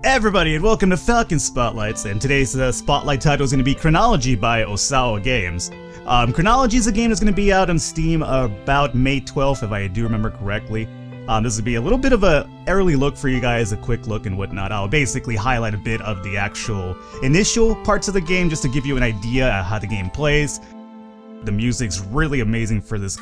Everybody, and welcome to Falcon Spotlights, and today's Spotlight title is going to be Chronology by OSAO Games. Chronology is a game that's going to be out on Steam about May 12th, if I do remember correctly. This will be a little bit of a early look for you guys, a quick look and whatnot. I'll basically highlight a bit of the actual initial parts of the game just to give you an idea of how the game plays. The music's really amazing for this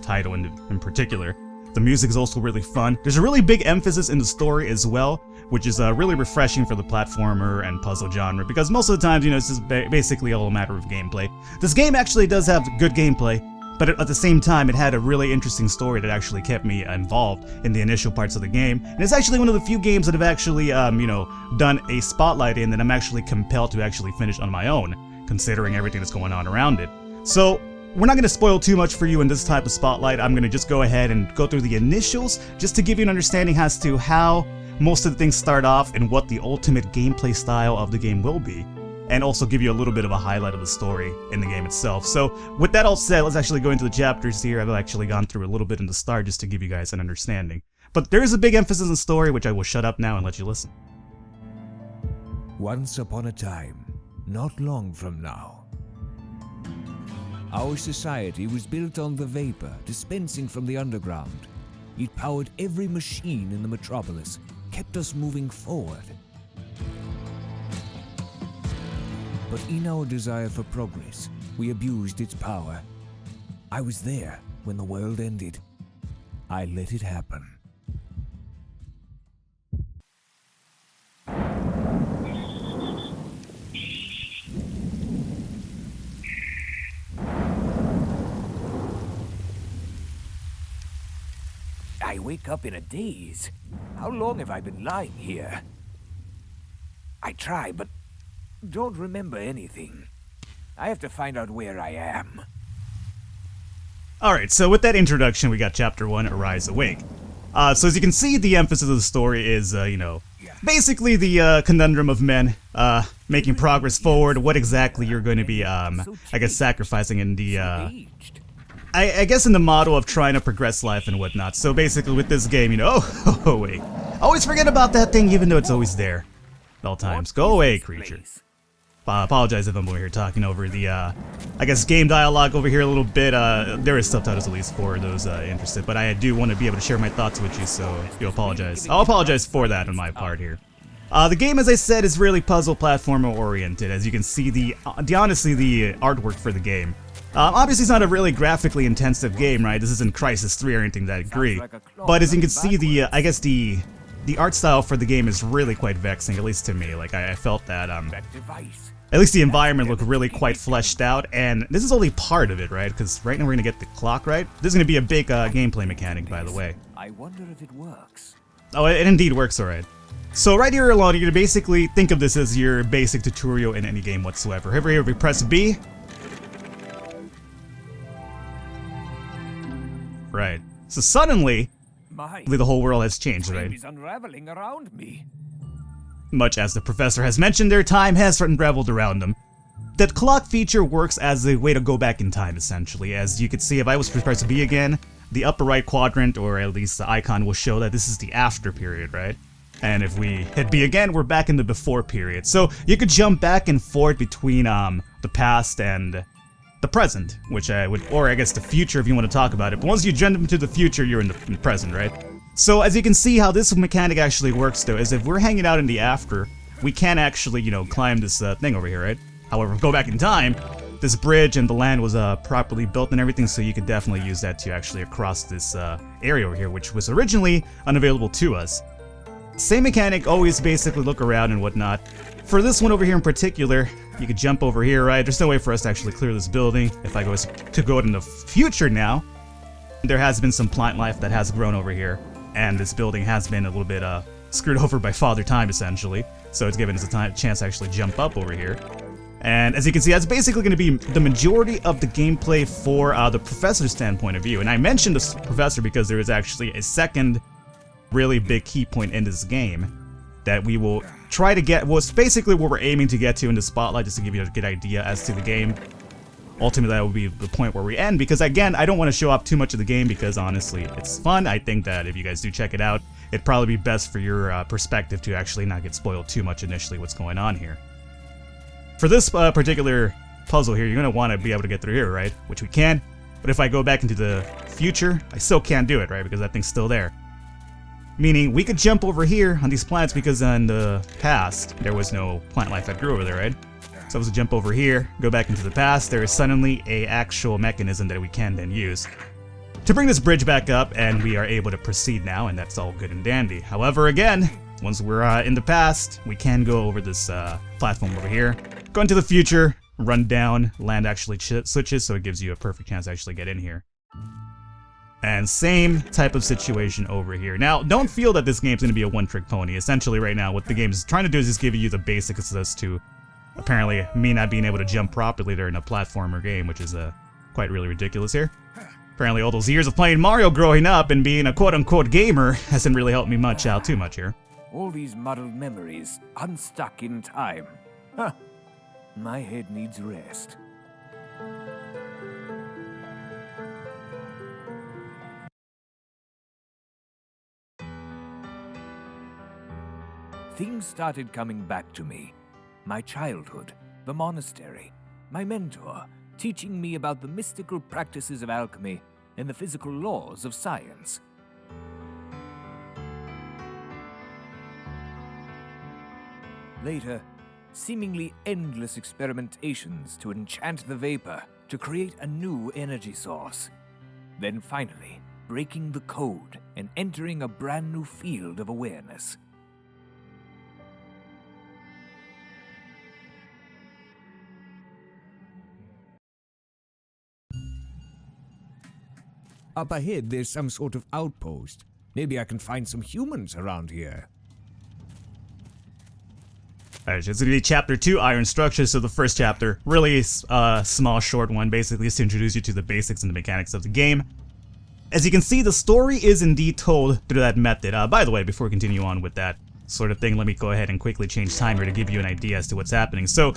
title in particular. The music is also really fun. There's a really big emphasis in the story as well, which is really refreshing for the platformer and puzzle genre, because most of the times, it's just basically all a matter of gameplay. This game actually does have good gameplay, but at the same time, it had a really interesting story that actually kept me involved in the initial parts of the game. And it's actually one of the few games that have actually, done a spotlight in that I'm actually compelled to actually finish on my own, considering everything that's going on around it. So, we're not going to spoil too much for you in this type of spotlight. I'm going to just go ahead and go through the initials, just to give you an understanding as to how most of the things start off and what the ultimate gameplay style of the game will be, and also give you a little bit of a highlight of the story in the game itself. So with that all said, let's actually go into the chapters here. I've actually gone through a little bit in the start just to give you guys an understanding. But there is a big emphasis in story, which I will shut up now and let you listen. Once upon a time, not long from now, our society was built on the vapor dispensing from the underground. It powered every machine in the metropolis, kept us moving forward. But in our desire for progress, we abused its power. I was there when the world ended. I let it happen. I wake up in a daze. How long have I been lying here? I try, but don't remember anything. I have to find out where I am. Alright, so with that introduction, we got Chapter 1, Arise Awake. So as you can see, the emphasis of the story is, basically the conundrum of men, making progress forward, what exactly you're going to be, I guess, sacrificing in the, I guess in the model of trying to progress life and whatnot. So basically with this game, oh wait. Always forget about that thing even though it's always there. At all times. Go away, creature. Apologize if I'm over here talking over the, I guess game dialogue over here a little bit. There is subtitles at least for those interested, but I do want to be able to share my thoughts with you, so you apologize. I'll apologize for that on my part here. The game, as I said, is really puzzle platformer oriented. As you can see, honestly, the artwork for the game. Obviously, it's not a really graphically intensive game, right? This isn't Crysis 3 or anything to that degree. But as you can see, I guess the art style for the game is really quite vexing, at least to me. Like, I felt that, at least the environment looked really quite fleshed out, and this is only part of it, right? Because right now we're gonna get the clock, right? This is gonna be a big gameplay mechanic, by the way. I wonder if it works. Oh, it indeed works, alright. So right here alone, you're gonna basically think of this as your basic tutorial in any game whatsoever. Over here, we press B. Right. So suddenly, the whole world has changed, right? Is unraveling around me. Much as the professor has mentioned, their time has unraveled around them. That clock feature works as a way to go back in time, essentially. As you can see, if I was to press B again, the upper right quadrant, or at least the icon, will show that this is the after period, right? And if we hit B again, we're back in the before period. So you could jump back and forth between the past and the present, which or I guess the future if you want to talk about it. But once you jump into the future, you're in the present, right? So as you can see, how this mechanic actually works, though, is if we're hanging out in the after, we can actually, climb this thing over here, right? However, go back in time, this bridge and the land was properly built and everything, so you could definitely use that to actually cross this area over here, which was originally unavailable to us. Same mechanic, always basically look around and whatnot. For this one over here in particular, you could jump over here, right? There's no way for us to actually clear this building. If I go to go in the future now, there has been some plant life that has grown over here, and this building has been a little bit screwed over by Father Time, essentially. So it's given us a chance to actually jump up over here. And as you can see, that's basically going to be the majority of the gameplay for the professor's standpoint of view. And I mentioned this professor because there is actually a second really big key point in this game that we will try to get. Well, it's basically what we're aiming to get to in the spotlight, just to give you a good idea as to the game. Ultimately, that will be the point where we end, because again, I don't want to show off too much of the game because honestly, it's fun. I think that if you guys do check it out, it'd probably be best for your perspective to actually not get spoiled too much initially what's going on here. For this particular puzzle here, you're going to want to be able to get through here, right? Which we can. But if I go back into the future, I still can't do it, right? Because that thing's still there. Meaning, we could jump over here on these planets because in the past, there was no plant life that grew over there, right? So I was to jump over here, go back into the past, there is suddenly a actual mechanism that we can then use to bring this bridge back up, and we are able to proceed now, and that's all good and dandy. However, again, once we're in the past, we can go over this platform over here, go into the future, run down, land actually switches, so it gives you a perfect chance to actually get in here. And same type of situation over here. Now, don't feel that this game's going to be a one-trick pony. Essentially, right now, what the game is trying to do is just give you the basics as to apparently me not being able to jump properly during a platformer game, which is quite really ridiculous here. Apparently, all those years of playing Mario growing up and being a quote-unquote gamer hasn't really helped me much out too much here. All these muddled memories, unstuck in time. Huh. My head needs rest. Things started coming back to me. My childhood, the monastery, my mentor, teaching me about the mystical practices of alchemy and the physical laws of science. Later, seemingly endless experimentations to enchant the vapor to create a new energy source. Then finally, breaking the code and entering a brand new field of awareness. Up ahead, there's some sort of outpost. Maybe I can find some humans around here. Alright, so it's going to be Chapter 2, Iron Structures. So the first chapter, really a small, short one, basically is to introduce you to the basics and the mechanics of the game. As you can see, the story is indeed told through that method. By the way, before we continue on with that sort of thing, let me go ahead and quickly change time here to give you an idea as to what's happening. So,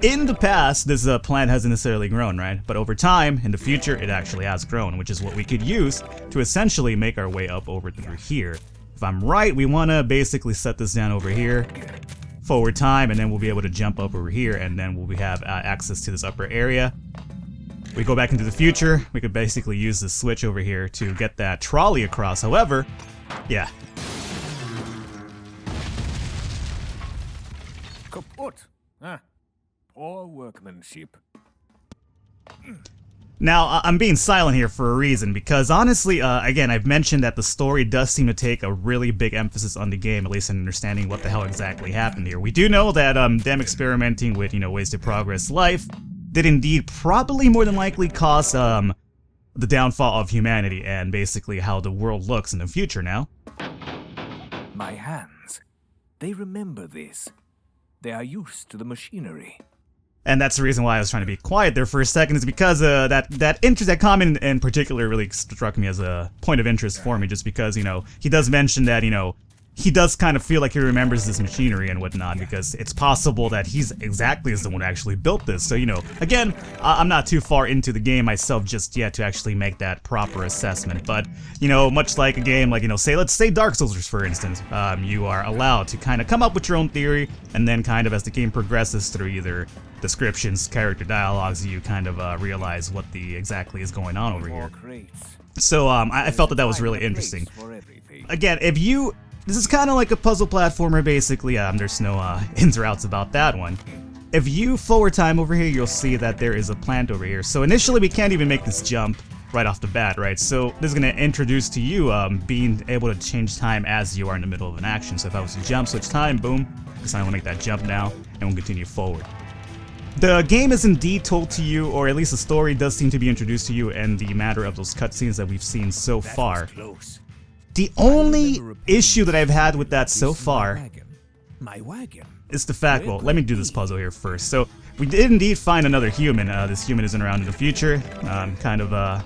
in the past, this plant hasn't necessarily grown, right? But over time, in the future, it actually has grown, which is what we could use to essentially make our way up over through here. If I'm right, we want to basically set this down over here, forward time, and then we'll be able to jump up over here, and then we'll have access to this upper area. We go back into the future, we could basically use the switch over here to get that trolley across. However, yeah. Kaput. Poor workmanship. Now, I'm being silent here for a reason, because honestly, again, I've mentioned that the story does seem to take a really big emphasis on the game, at least in understanding what the hell exactly happened here. We do know that them experimenting with, ways to progress life did indeed probably more than likely cause the downfall of humanity and basically how the world looks in the future now. My hands. They remember this. They are used to the machinery. And that's the reason why I was trying to be quiet there for a second, is because that comment in particular really struck me as a point of interest for me, just because, he does mention that, he does kind of feel like he remembers this machinery and whatnot, because it's possible that he's exactly as the one who actually built this. So, again, I'm not too far into the game myself just yet to actually make that proper assessment. But, much like a game like, let's say Dark Souls, for instance, you are allowed to kind of come up with your own theory, and then kind of as the game progresses through either descriptions, character dialogues, you kind of realize what exactly is going on over here. So, I felt that was really interesting. Again, this is kind of like a puzzle platformer, basically. There's no ins or outs about that one. If you forward time over here, you'll see that there is a plant over here. So initially, we can't even make this jump right off the bat, right? So this is going to introduce to you being able to change time as you are in the middle of an action. So if I was to jump, switch time, boom, because I want to make that jump now, and we'll continue forward. The game is indeed told to you, or at least the story does seem to be introduced to you in the matter of those cutscenes that we've seen so far. The only issue that I've had with that so far is the fact, well, let me do this puzzle here first. So, we did indeed find another human. This human isn't around in the future. Kind of,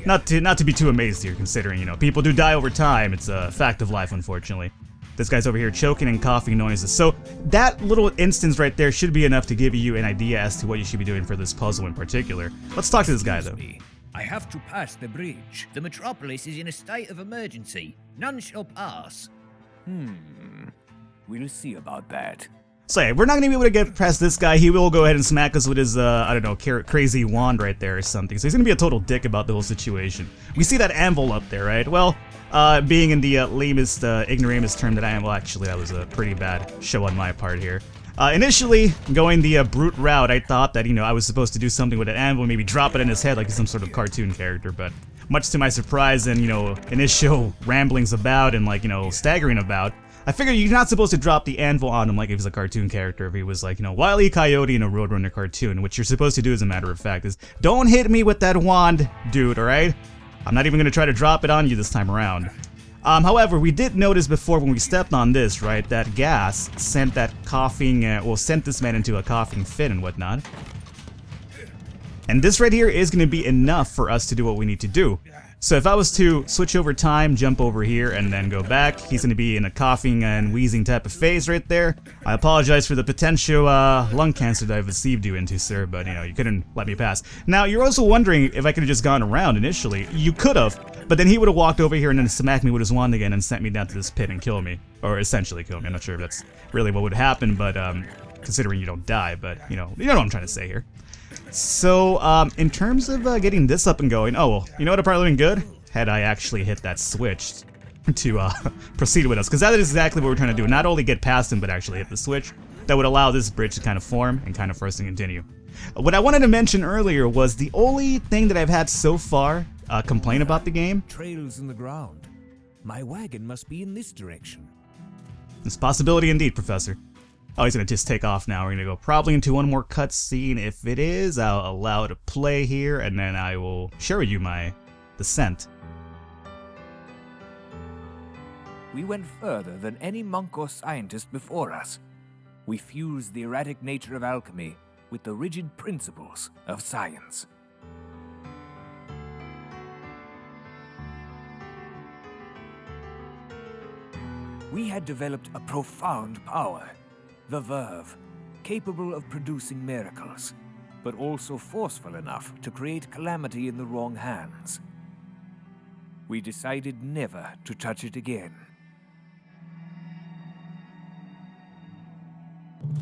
not to be too amazed here, considering, people do die over time. It's a fact of life, unfortunately. This guy's over here choking and coughing noises. So, that little instance right there should be enough to give you an idea as to what you should be doing for this puzzle in particular. Let's talk to this guy, though. I have to pass the bridge. The metropolis is in a state of emergency. None shall pass. We'll see about that. So yeah, we're not gonna be able to get past this guy. He will go ahead and smack us with his, I don't know, crazy wand right there or something. So he's gonna be a total dick about the whole situation. We see that anvil up there, right? Well, being in the lamest, ignoramus term that I am, well, actually, that was a pretty bad show on my part here. Initially, going the brute route, I thought that, you know, I was supposed to do something with an anvil, maybe drop it in his head like he's some sort of cartoon character, but much to my surprise and, you know, initial ramblings about and, like, you know, staggering about, I figured you're not supposed to drop the anvil on him like if he's a cartoon character, if he was like, you know, Wile E. Coyote in a Roadrunner cartoon. What you're supposed to do, as a matter of fact, is don't hit me with that wand, dude, alright? I'm not even going to try to drop it on you this time around. However, we did notice before when we stepped on this, right, that gas sent that coughing, sent this man into a coughing fit and whatnot. And this right here is going to be enough for us to do what we need to do. So if I was to switch over time, jump over here, and then go back, he's going to be in a coughing and wheezing type of phase right there. I apologize for the potential lung cancer that I've received you into, sir, but, you know, you couldn't let me pass. Now, you're also wondering if I could have just gone around initially. You could have, but then he would have walked over here and then smacked me with his wand again and sent me down to this pit and kill me. Or essentially kill me. I'm not sure if that's really what would happen, but considering you don't die, but, you know what I'm trying to say here. So, in terms of getting this up and going, oh, well, you know what would probably been good? Had I actually hit that switch to proceed with us, because that is exactly what we're trying to do. Not only get past him, but actually hit the switch that would allow this bridge to kind of form and kind of for us to continue. What I wanted to mention earlier was the only thing that I've had so far complain about the game. Trails in the ground. My wagon must be in this direction. It's a possibility indeed, Professor. Oh, he's gonna just take off now. We're gonna go probably into one more cutscene. If it is, I'll allow it to play here, and then I will share with you my descent. We went further than any monk or scientist before us. We fused the erratic nature of alchemy with the rigid principles of science. We had developed a profound power. The verve, capable of producing miracles, but also forceful enough to create calamity in the wrong hands. We decided never to touch it again.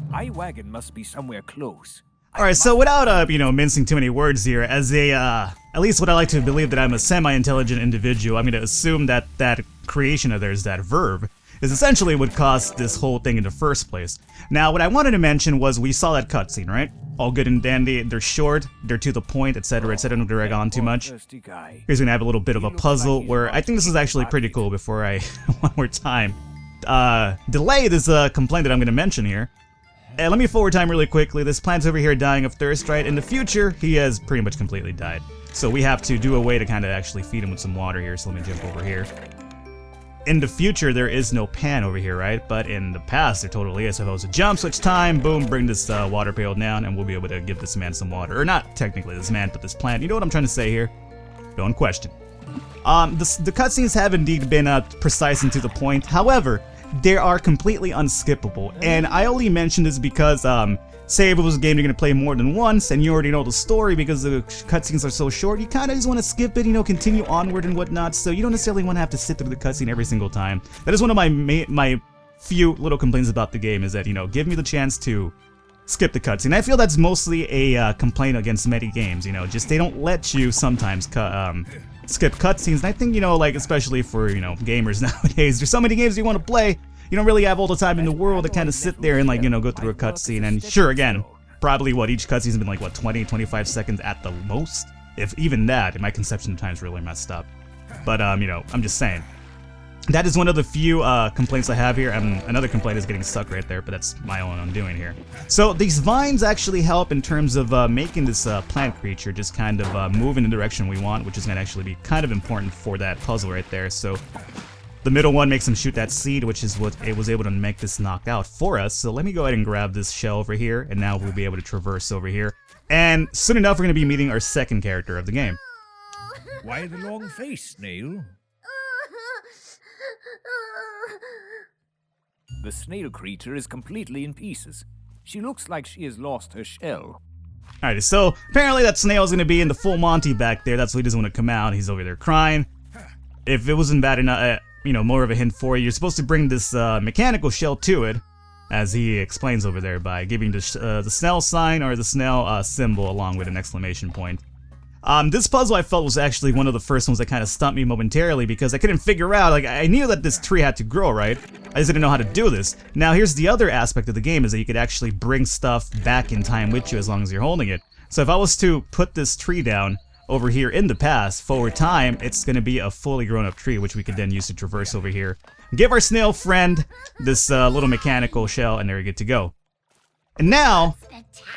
My wagon must be somewhere close. Alright, so without, mincing too many words here, as a, at least what I like to believe that I'm a semi-intelligent individual, I'm gonna assume that that creation of theirs, that verb, is essentially what caused this whole thing in the first place. Now, what I wanted to mention was we saw that cutscene, right? All good and dandy, they're short, they're to the point, etc., etc., don't drag on too much. Here's gonna have a little bit of a puzzle where I think this is actually pretty cool before I, one more time, delay this complaint that I'm gonna mention here. And let me forward time really quickly. This plant's over here dying of thirst, right? In the future, he has pretty much completely died. So we have to do a way to kind of actually feed him with some water here, so let me jump over here. In the future, there is no pan over here, right? But in the past, there totally is. So if I was to jump, switch time, boom, bring this water pail down, and we'll be able to give this man some water. Or not technically this man, but this plant. You know what I'm trying to say here? Don't question. The cutscenes have indeed been precise and to the point. However, they are completely unskippable. And I only mention this because, say if it was a game you're going to play more than once, and you already know the story because the cutscenes are so short, you kind of just want to skip it, continue onward and whatnot, so you don't necessarily want to have to sit through the cutscene every single time. That is one of my few little complaints about the game, is that, give me the chance to skip the cutscene. I feel that's mostly a complaint against many games, just they don't let you sometimes skip cutscenes, and I think, like, especially for, gamers nowadays, there's so many games you want to play, you don't really have all the time in the world to kind of sit there and, like, go through a cutscene. And sure, again, probably each cutscene's been like, 20, 25 seconds at the most? If even that, in my conception of time, is really messed up. But, I'm just saying. That is one of the few complaints I have here, and another complaint is getting stuck right there, but that's my own undoing here. So these vines actually help in terms of making this plant creature just kind of move in the direction we want, which is going to actually be kind of important for that puzzle right there. So the middle one makes him shoot that seed, which is what it was able to make this knock out for us. So let me go ahead and grab this shell over here, and now we'll be able to traverse over here. And soon enough, we're going to be meeting our second character of the game. Why the long face, Snail? The snail creature is completely in pieces. She looks like she has lost her shell. Alright, so apparently that snail is going to be in the full Monty back there. That's why he doesn't want to come out. He's over there crying. If it wasn't bad enough, more of a hint for you. You're supposed to bring this mechanical shell to it, as he explains over there, by giving the Snail sign or the Snail symbol along with an exclamation point. This puzzle I felt was actually one of the first ones that kind of stumped me momentarily because I couldn't figure out, like, I knew that this tree had to grow, right? I just didn't know how to do this. Now here's the other aspect of the game, is that you could actually bring stuff back in time with you as long as you're holding it. So if I was to put this tree down over here in the past, forward time, it's going to be a fully grown up tree, which we could then use to traverse over here. Give our snail friend this little mechanical shell, and there we get to go. And now,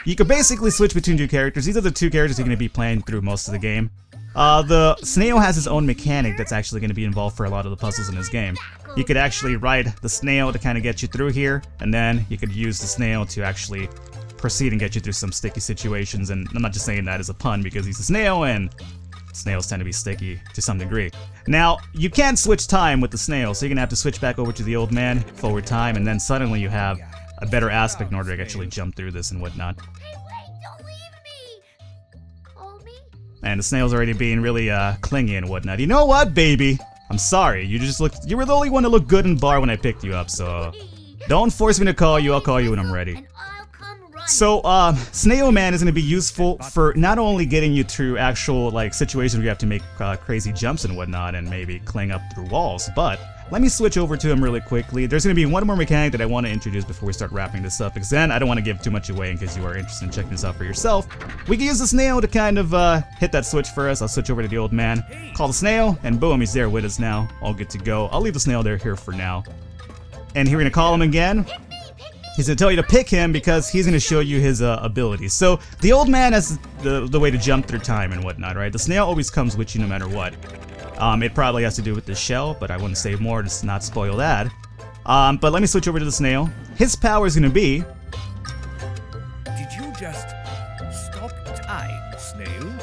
you can basically switch between two characters. These are the two characters you're going to be playing through most of the game. The snail has his own mechanic that's actually going to be involved for a lot of the puzzles in this game. You could actually ride the snail to kind of get you through here, and then you could use the snail to actually proceed and get you through some sticky situations. And I'm not just saying that as a pun because he's a snail, and snails tend to be sticky to some degree. Now, you can't switch time with the snail, so you're going to have to switch back over to the old man, forward time, and then suddenly you have a better aspect in order to actually jump through this and whatnot. Hey, wait, don't leave me! Hold me? And the snail's already being really clingy and whatnot. You know what, baby? I'm sorry, you were the only one to look good in bar when I picked you up, so don't force me to call you, I'll call you when I'm ready. And I'll come running. So, Snail Man is going to be useful for not only getting you through actual, like, situations where you have to make crazy jumps and whatnot and maybe cling up through walls, but let me switch over to him really quickly. There's going to be one more mechanic that I want to introduce before we start wrapping this up, because then I don't want to give too much away in case you are interested in checking this out for yourself. We can use the snail to kind of hit that switch for us. I'll switch over to the old man, call the snail, and boom, he's there with us now. All good to go. I'll leave the snail here for now. And here we're going to call him again. He's going to tell you to pick him because he's going to show you his abilities. So the old man has the way to jump through time and whatnot, right? The snail always comes with you no matter what. It probably has to do with the shell, but I wouldn't say more to not spoil that. But let me switch over to the snail. His power is going to be... Did you just stop time, Snail?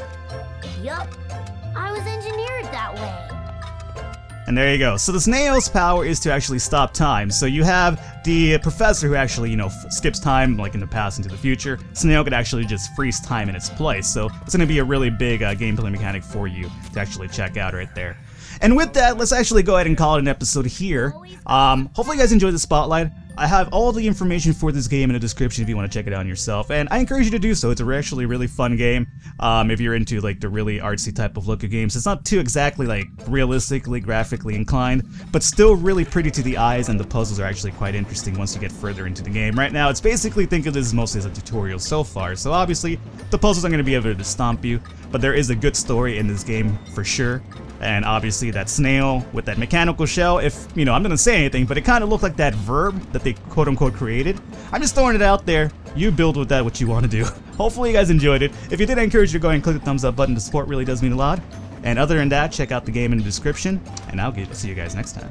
Yup. I was engineered that way. And there you go. So the snail's power is to actually stop time. So you have the professor who actually, skips time, like in the past into the future. Snail could actually just freeze time in its place. So it's going to be a really big gameplay mechanic for you to actually check out right there. And with that, let's actually go ahead and call it an episode here. Hopefully you guys enjoyed the spotlight. I have all the information for this game in the description if you want to check it out yourself, and I encourage you to do so. It's actually a really fun game if you're into like the really artsy type of look of games. It's not too exactly like realistically, graphically inclined, but still really pretty to the eyes, and the puzzles are actually quite interesting once you get further into the game. Right now, it's basically, think of this mostly as a tutorial so far, so obviously the puzzles aren't going to be able to stomp you, but there is a good story in this game for sure. And obviously that snail with that mechanical shell, if, I'm not gonna say anything, but it kind of looked like that verb that they quote-unquote created. I'm just throwing it out there. You build with that what you want to do. Hopefully you guys enjoyed it. If you did, I encourage you to go ahead and click the thumbs up button. The support really does mean a lot. And other than that, check out the game in the description, and I'll see you guys next time.